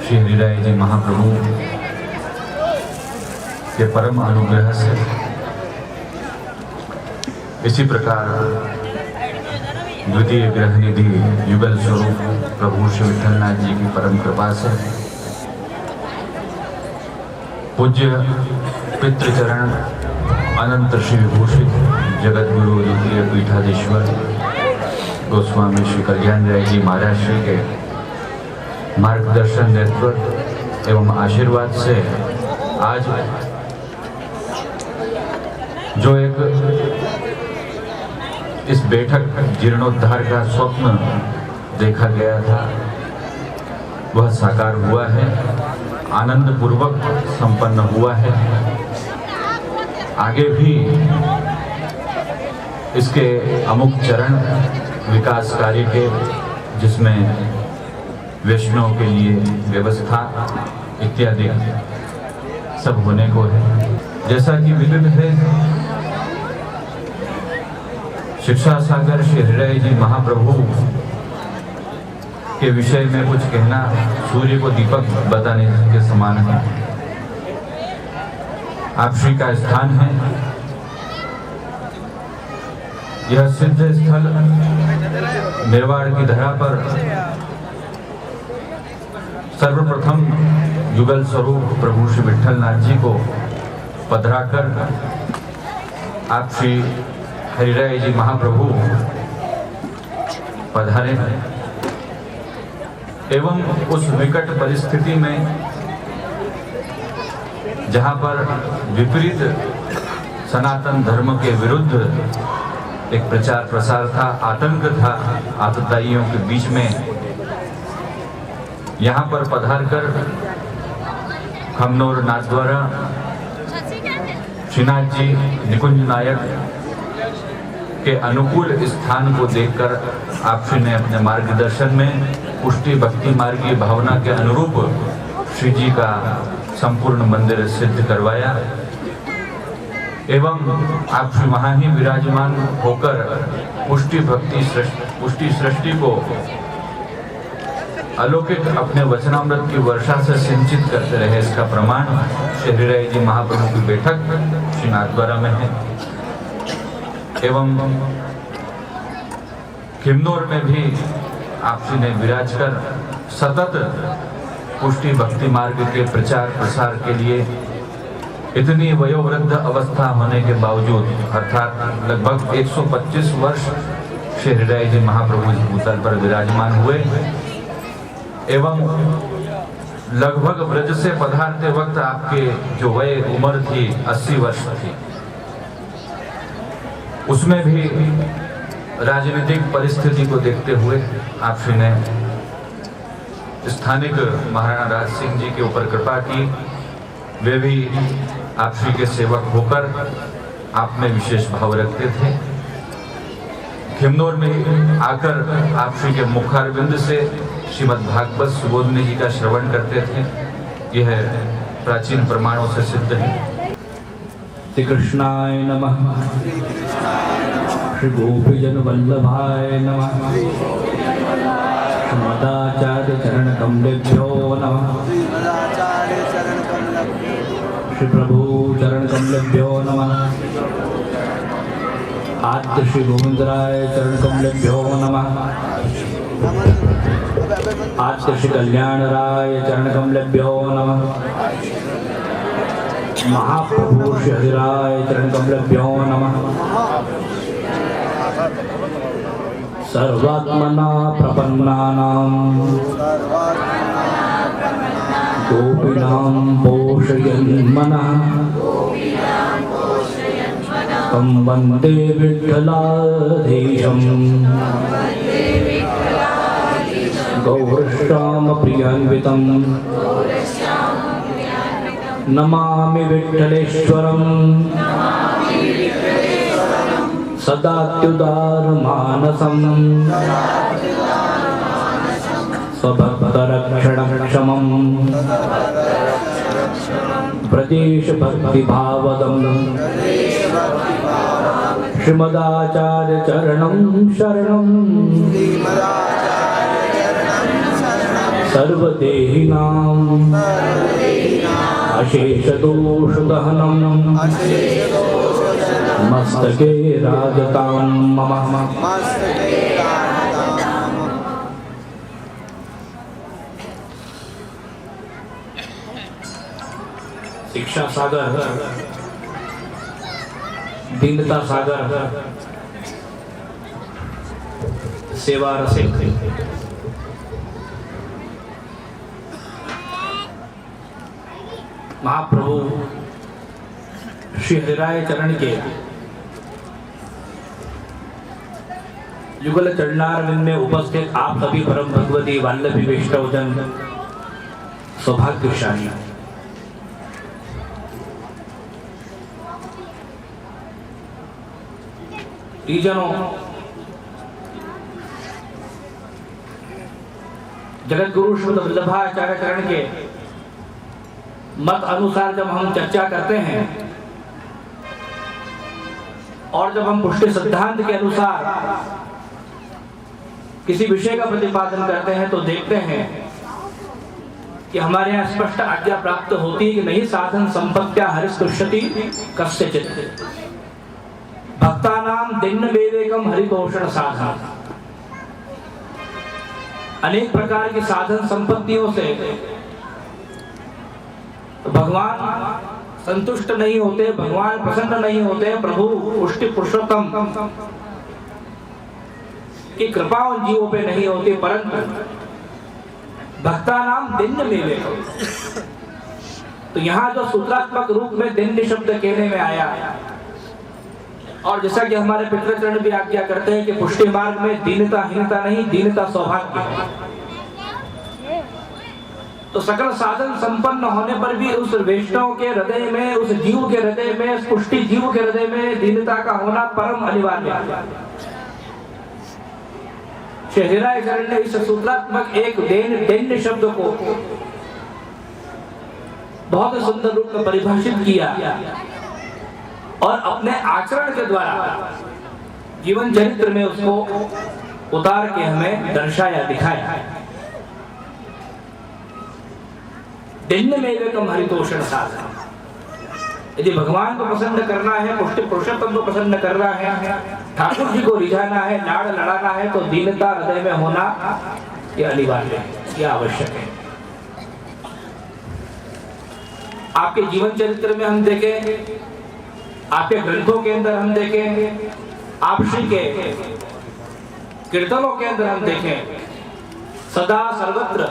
श्री हरिराय जी महाप्रभु के परम अनुग्रह से इसी प्रकार द्वितीय ग्रह निधि युगल स्वरूप प्रभु श्री विठलनाथ जी की परम कृपा से पूज्य पितृचरण अनंत श्री विभूषित जगत गुरु द्वितीय पीठाधीश्वर गोस्वामी श्री कल्याण राय जी महाराज श्री के मार्गदर्शन नेतृत्व एवं आशीर्वाद से आज जो एक इस बैठक जीर्णोद्धार का स्वप्न देखा गया था वह साकार हुआ है, आनंद पूर्वक संपन्न हुआ है। आगे भी इसके अमुक चरण विकास कार्य के जिसमें वैष्णव के लिए व्यवस्था इत्यादि सब होने को है। जैसा कि विदित है, शिक्षा सागर श्री हरिराय जी महाप्रभु के विषय में कुछ कहना सूर्य को दीपक बताने के समान है। आप श्री का स्थान है, यह सिद्ध स्थल मेवाड़ की धरा पर सर्वप्रथम युगल स्वरूप प्रभु श्री विठलनाथ जी को पधराकर आप श्री हरिराय जी महाप्रभु पधारे एवं उस विकट परिस्थिति में जहां पर विपरीत सनातन धर्म के विरुद्ध एक प्रचार प्रसार था, आतंक था आतताइयों के बीच में, यहाँ पर पधार कर खमनोर नाथद्वारा श्रीनाथ जी निकुंज नायक के अनुकूल स्थान को देखकर आपश्री ने अपने मार्गदर्शन में पुष्टि भक्ति मार्गीय भावना के अनुरूप श्री जी का संपूर्ण मंदिर सिद्ध करवाया एवं आपश्री वहाँ ही विराजमान होकर पुष्टि सृष्टि को अलौकिक अपने वचनामृत की वर्षा से सिंचित करते रहे। इसका प्रमाण श्री हरिराय जी महाप्रभु की बैठक श्री नाथद्वारा में है एवं किन्नौर में भी आपसी ने विराज कर सतत पुष्टि भक्ति मार्ग के प्रचार प्रसार के लिए इतनी वयोवृद्ध अवस्था होने के बावजूद अर्थात लगभग 125 वर्ष श्री हरिराय जी महाप्रभु इस भूतल पर विराजमान हुए एवं लगभग ब्रज से पधारते वक्त आपके जो वय उम्र थी 80 वर्ष थी, उसमें भी राजनीतिक परिस्थिति को देखते हुए आप श्री ने स्थानिक महाराणा राज सिंह जी के ऊपर कृपा की। वे भी आप श्री के सेवक होकर आप में विशेष भाव रखते थे। खिमनौर में आकर आप श्री के मुखारविंद से श्रीमद् भागवत सुबोधनी जी का श्रवण करते थे। यह प्राचीन प्रमाणों से सिद्ध है। श्री कृष्णाय नमः, श्री गोपीजन वल्लभाय नमः, श्रीमदाचार्य चरण कमलेभ्यो नमः, श्री प्रभु चरण कमलेभ्यो नमः, आद्य श्री गोविंदराय चरण कमलेभ्यो नमः, आद्य श्री कल्याण राय चरण कमलेभ्यो नमः, महाप्रभु श्री हरिराय चरण कमलेभ्यो नमः, सर्वात्मना प्रपन्नानां गोपीनां पोषयन् मनः तं वन्दे विठ्ठलाधीशं गौरश्यामप्रियान्वितं नमामि विठ्ठलेश्वरं सदात्युदारमानसं स्वभक्तरक्षणक्षमं प्रदेशभक्तिभावदं श्रीमदाचार्य चरणं शरणं सर्वदेहिनां अशेषदोषदहनं मस्तके राजतां मम। शिक्षा सागर, दीनता सागर, सेवा रसिक, महाप्रभु श्री हरिराय चरण के युगल चरणारविंद में उपस्थित आप सभी परम भगवती वाल्लभी वैष्णवजन सौभाग्यशाली। परिजनों, जगत गुरु श्रीमद वल्लभाचार्य चरण के मत अनुसार जब हम चर्चा करते हैं और जब हम पुष्टि सिद्धांत के अनुसार किसी विषय का प्रतिपादन करते हैं तो देखते हैं कि हमारे यहाँ स्पष्ट आज्ञा प्राप्त होती है कि नहीं साधन संपत्त्या हरिस्तुष्यति कस्यचित् भक्तानां दिन्न वेवेकम हरितोषण साधन। अनेक प्रकार की साधन संपत्तियों से भगवान संतुष्ट नहीं होते, भगवान प्रसन्न नहीं होते। प्रभु पुष्टि पुरुषोत्तम की कृपा उन जीवों पे नहीं होती, परंतु भक्तानां दिन्न वेवेकम। तो यहाँ जो सूत्रात्मक रूप में दिन्न शब्द कहने में आया, और जैसा कि हमारे पितृचरण भी आज्ञा करते हैं कि पुष्टि मार्ग में दीनता हीनता नहीं, दीनता सौभाग्य है। तो सकल साधन संपन्न होने पर भी उस वैष्णव के हृदय में, उस जीव के हृदय में, उस पुष्टि जीव के हृदय में दीनता का होना परम अनिवार्य है। श्री हरिराय चरण ने इस सूत्रात्मक एक दैन्य शब्द को बहुत सुंदर रूप में परिभाषित किया और अपने आचरण के द्वारा जीवन चरित्र में उसको उतार के हमें दर्शाया, दिखाया। दिन्न वेवेकम हरितोषण साधन। यदि भगवान को प्रसन्न करना है, पुष्टि पुरुषोत्तम को प्रसन्न करना है, ठाकुर जी को रिझाना है, लाड़ लड़ाना है, तो दीनता हृदय में होना यह अनिवार्य है, यह आवश्यक है। आपके जीवन चरित्र में हम देखें, आपके ग्रंथों के अंदर हम देखें, आप श्री के कीर्तनों के अंदर हम देखें, सदा सर्वत्र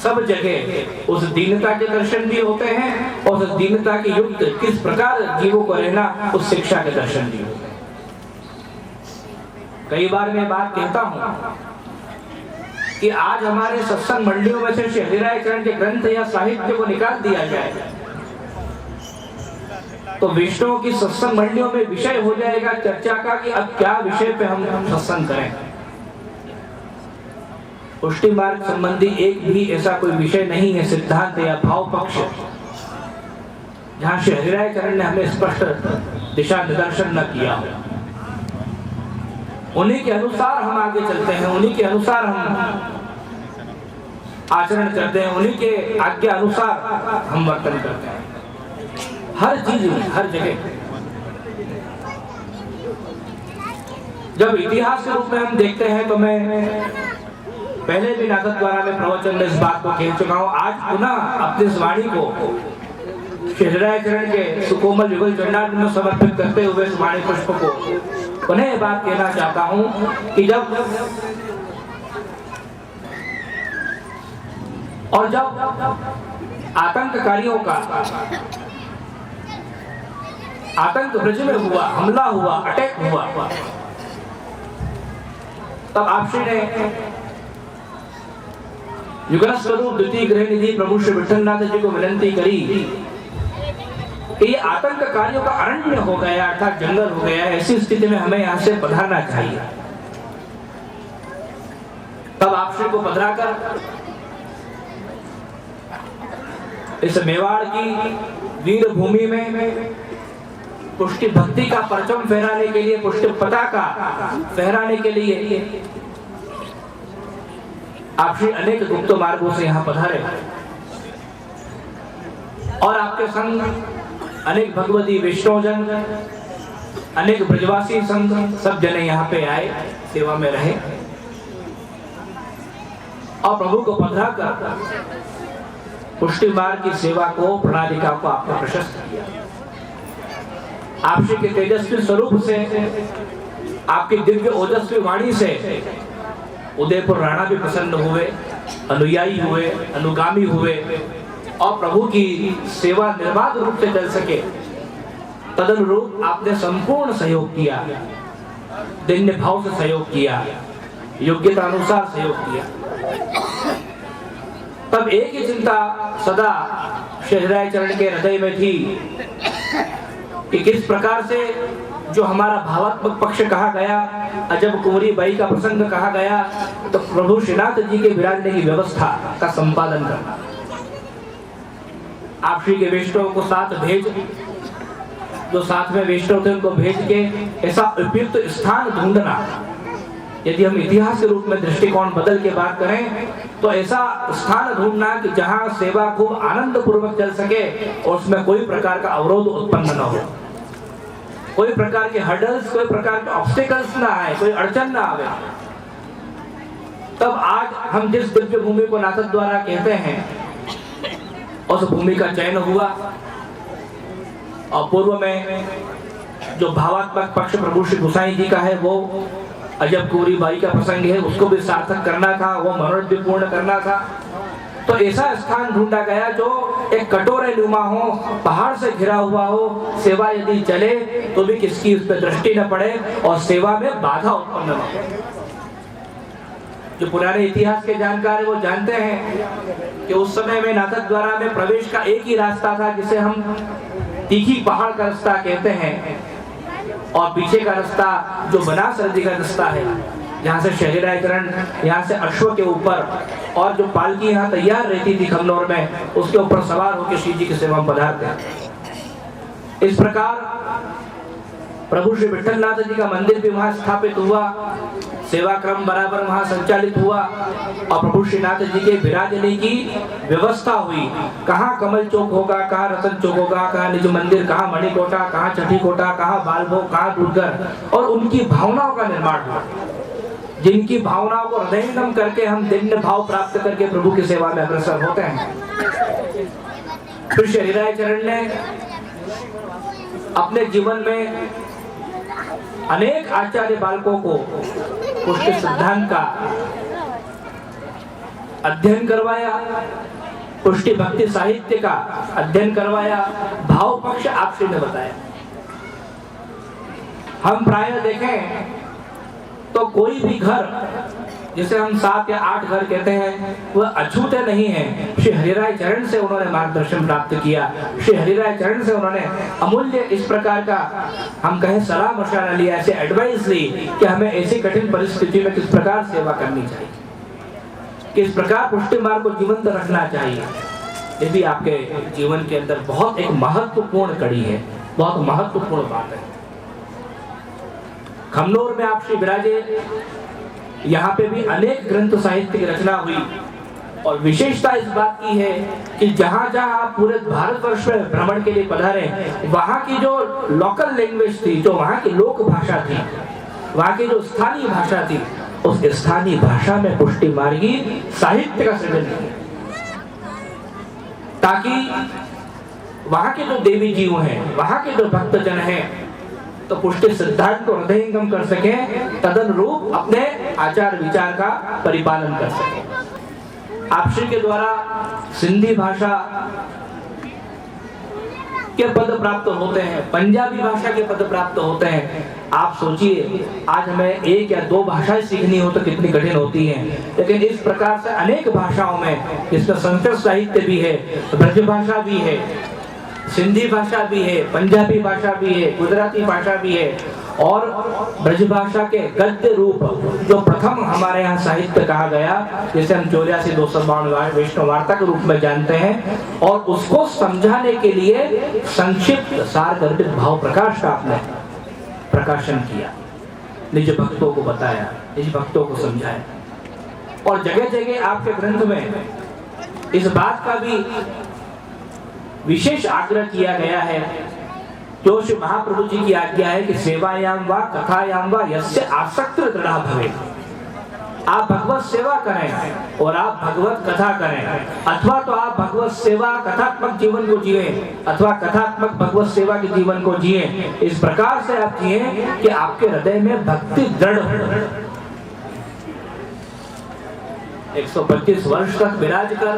सब जगह उस दीनता के दर्शन भी होते हैं और उस दीनता के युक्त किस प्रकार जीवों को रहना, उस शिक्षा के दर्शन भी होते हैं। कई बार मैं बात कहता हूं कि आज हमारे सत्संग मंडलियों में से श्री हरिराय चरण के ग्रंथ या साहित्य को निकाल दिया जाए तो वैष्णव की सत्संग मंडलियों में विषय हो जाएगा चर्चा का कि अब क्या विषय पे हम सत्संग करें। पुष्टि मार्ग संबंधी एक भी ऐसा कोई विषय नहीं है, सिद्धांत या भाव पक्ष, जहां श्री हरिराय चरण ने हमें स्पष्ट दिशा निर्देशन न किया हो। उन्हीं के अनुसार हम आगे चलते हैं, उन्हीं के अनुसार हम आचरण करते हैं, उन्हीं के आज्ञा अनुसार हम वर्तन करते हैं हर चीज में, हर जगह। जब इतिहास के रूप में हम देखते हैं तो मैं पहले भी नाटक द्वारा में प्रवचन में इस बात को कह चुका हूं, आज पुनः अपनी इस वाणी को श्री हरिराय चरण के सुकोमल युगल चरणार्विंद में समर्पित करते हुए इस वाणी पुष्प को पुनः बात कहना चाहता हूं कि जब आतंककारियों का आतंक ब्रज में हुआ, हमला हुआ, अटैक हुआ, तब आपश्री ने युगल स्वरूप द्वितीय गृह निधि प्रभु श्री विठलनाथ जी को विनंती करी कि ये आतंककारियों का अरण्य हो गया, अर्थात जंगल हो गया है, ऐसी स्थिति में हमें यहाँ से पधारना चाहिए। तब आपश्री को पधराकर इस मेवाड़ की वीर भूमि में पुष्टि भक्ति का परचम फहराने के लिए, पुष्टि पताका फहराने के लिए आप श्री अनेक गुप्त मार्गों से यहाँ पधारे और आपके संग अनेक भगवती वैष्णवजन, अनेक ब्रजवासी संघ, सब जने यहाँ पे आए, सेवा में रहे और प्रभु को पधरा कर पुष्टि मार्ग की सेवा को, प्रणालिका को आपने प्रशस्त किया। आप श्री के तेजस्वी स्वरूप से, आपकी दिव्य ओजस्वी वाणी से उदयपुर राणा भी प्रसन्न हुए, अनुयायी हुए, अनुगामी हुए और प्रभु की सेवा निर्बाध रूप से चल सके तदनुरूप आपने संपूर्ण सहयोग किया, दिव्य भाव से सहयोग किया, योग्यता अनुसार सहयोग किया। तब एक ही चिंता सदा शहराय चरण के हृदय में थी कि किस प्रकार से जो हमारा भावात्मक पक्ष कहा गया, जब कुंवरी बाई का प्रसंग कहा गया, तो प्रभु श्रीनाथ जी के विराजने की व्यवस्था का संपादन करना, आप श्री के वैष्णव को साथ भेज, जो साथ में वैष्णव थे उनको भेज के ऐसा उपयुक्त स्थान ढूंढना। यदि हम इतिहास के रूप में दृष्टिकोण बदल के बात करें तो ऐसा स्थान ढूंढना कि जहां सेवा खूब आनंद पूर्वक चल सके और उसमें कोई प्रकार का अवरोध उत्पन्न न हो, कोई प्रकार के हर्डल्स, कोई प्रकार के ऑब्स्टिकल्स ना आए, कोई अड़चन ना आवे। तब आज हम जिस दिव्य भूमि को नाथक द्वारा कहते हैं, उस भूमि का चयन हुआ और पूर्व में जो भावात्मक पक्ष प्रभु श्री गोसाई जी का है, वो अजब कुंवरी बाई का प्रसंग है, उसको भी सार्थक करना था, वो मनोरथ भी पूर्ण करना था। तो ऐसा स्थान ढूंढा गया जो एक कटोरे नुमा हो, पहाड़ से घिरा हुआ हो, सेवा यदि चले तो भी किसकी उस पर दृष्टि न पड़े और सेवा में बाधा उत्पन्न न हो। जो पुराने इतिहास के जानकार है वो जानते हैं कि उस समय में नाथक द्वारा में प्रवेश का एक ही रास्ता था, जिसे हम तीखी पहाड़ का रास्ता कहते हैं, और पीछे का रास्ता जो बनास नदी का रास्ता है, जहाँ से शहरीराय चरण, यहाँ से अश्व के ऊपर और जो पालकी यहाँ तैयार रहती थी खमनौर में, उसके ऊपर सवार होकर श्री जी की सेवा में पधारते। इस प्रकार प्रभु श्री विठलनाथ जी का मंदिर भी वहाँ स्थापित हुआ, सेवा क्रम बराबर वहाँ संचालित हुआ और प्रभु श्रीनाथ जी के विराजने की व्यवस्था हुई। कहाँ कमल चौक होगा, कहाँ रतन चौक होगा, कहाँ निज मंदिर, कहाँ मणिकोटा, कहाँ छठी कोटा, कहाँ बालभोग, कहाँ दुर्गर, और उनकी भावनाओं का निर्माण हुआ, जिनकी भावनाओं को हृदयंगम करके हम दिव्य भाव प्राप्त करके प्रभु की सेवा में अग्रसर होते हैं। फिर शहरीराय चरण ने अपने जीवन में अनेक आचार्य बालकों को पुष्टि सिद्धांत का अध्ययन करवाया, पुष्टि भक्ति साहित्य का अध्ययन करवाया, भाव पक्ष आपसे ने बताया। हम प्रायः देखें तो कोई भी घर, जिसे हम 7 या 8 घर कहते हैं, वह अछूते नहीं है। श्री हरिराय चरण से उन्होंने मार्गदर्शन प्राप्त किया, श्री हरिराय चरण से उन्होंने अमूल्य इस प्रकार का हम कहें सलाह मशवरा लिया, ऐसे एडवाइस ली कि हमें ऐसी कठिन परिस्थिति में किस प्रकार सेवा करनी चाहिए, किस प्रकार पुष्टि मार्ग को जीवंत रखना चाहिए। ये भी आपके जीवन के अंदर बहुत एक महत्वपूर्ण कड़ी है, बहुत महत्वपूर्ण बात है। खमनौर में आप श्री विराजे, यहाँ पे भी अनेक ग्रंथ साहित्य की रचना हुई और विशेषता इस बात की है कि जहाँ जहाँ आप पूरे भारतवर्ष में भ्रमण के लिए पधारे, वहाँ की जो लोकल लैंग्वेज थी, जो वहाँ की लोक भाषा थी, वहाँ की जो स्थानीय भाषा थी, उस स्थानीय भाषा में पुष्टि मार्गी साहित्य का सृजन किया, ताकि वहाँ के जो देवी जीव हैं, वहाँ के जो भक्तजन हैं, तो पुष्टि सिद्धांत को हृदयंगम कर सके, तदनुरूप अपने आचार विचार का परिपालन कर सके। आप श्री के द्वारा सिंधी भाषा के पद प्राप्त होते हैं, पंजाबी भाषा के पद प्राप्त होते हैं। आप सोचिए, आज हमें 1 या 2 भाषाएं सीखनी हो तो कितनी कठिन होती हैं, लेकिन इस प्रकार से अनेक भाषाओं में, जिसमें संस्कृत साहित्य भी है, ब्रज भाषा भी है, सिंधी भाषा भी है, पंजाबी भाषा भी है, गुजराती भाषा भी है, और ब्रज भाषा के गद्य रूप जो प्रथम हमारे यहाँ साहित्य कहा गया, जिसे हम 84-252 वैष्णव वार्ता के रूप में जानते हैं, और उसको समझाने के लिए संक्षिप्त सारगर्भित भाव प्रकाश का आपने प्रकाशन किया, निज भक्तों को बताया, निज भक्तों को समझाया। और जगह जगह आपके ग्रंथ में इस बात का भी विशेष आग्रह किया गया है, जो श्री महाप्रभु जी की आज्ञा है कि सेवायाम वा कथायाम वा यस्य आसक्त दृढ़ भवे। आप भगवत सेवा करें और आप भगवत कथा करें, अथवा तो आप भगवत सेवा कथात्मक जीवन को जिए अथवा कथात्मक भगवत सेवा के जीवन को जिए। इस प्रकार से आप जिए कि आपके हृदय में भक्ति दृढ़ हो। 125 वर्ष तक विराज कर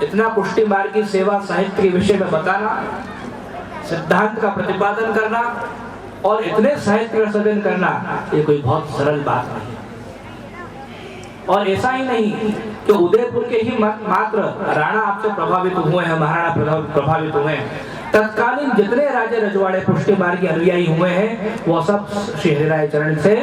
इतना पुष्टि मार्ग की सेवा साहित्य के विषय में बताना, सिद्धांत का प्रतिपादन करना और इतने साहित्य का सृजन करना, ये कोई बहुत सरल बात नहीं। और ऐसा ही नहीं कि उदयपुर के ही मात्र राणा आपसे प्रभावित हुए हैं, महाराणा प्रभावित हुए हैं। तत्कालीन जितने राजे रजवाड़े पुष्टि मार्ग के अनुयायी हुए हैं, वो सब श्री हरिराय चरण से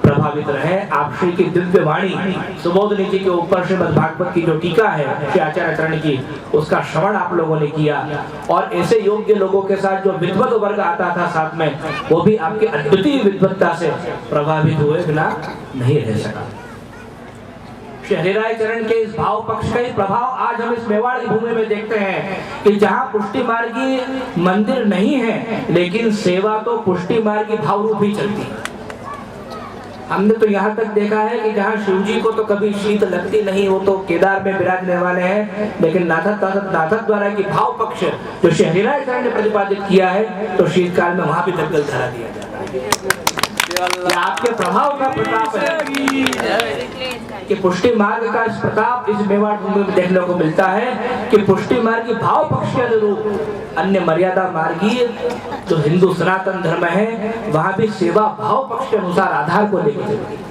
प्रभावित रहे। आप श्री की दिव्य वाणी सुबोधनी जी के ऊपर श्रीमद् भागवत की जो टीका है श्री आचार्य चरण की, उसका श्रवण आप लोगों ने किया। और ऐसे योग्य लोगों के साथ जो विद्वत वर्ग आता था साथ में, वो भी आपकी अद्वितीय विद्वत्ता से प्रभावित हुए बिना नहीं रह सका। श्री हरिराय चरण के इस भाव पक्ष का ही प्रभाव आज हम इस मेवाड़ की भूमि में देखते हैं कि जहाँ पुष्टि मार्गी मंदिर नहीं है, लेकिन सेवा तो पुष्टि मार्गी भाव रूप ही चलती है। हमने तो यहाँ तक देखा है कि जहाँ शिव जी को तो कभी शीत लगती नहीं, वो तो केदार में विराजने वाले हैं, लेकिन नाथक द्वारा की भाव पक्ष जो श्री हरिराय चरण ने प्रतिपादित किया है, तो शीतकाल में वहां भी दंगल धरा दिया जाता है। आपके प्रभाव का प्रताप है कि पुष्टि मार्ग का इस प्रताप इस मेवाड़ भूमि में देखने को मिलता है कि पुष्टि मार्ग की भाव पक्ष के अनुरूप अन्य मर्यादा मार्गीय जो हिंदू सनातन धर्म है, वहां भी सेवा भाव पक्ष के अनुसार आधार को लेकर चलती है।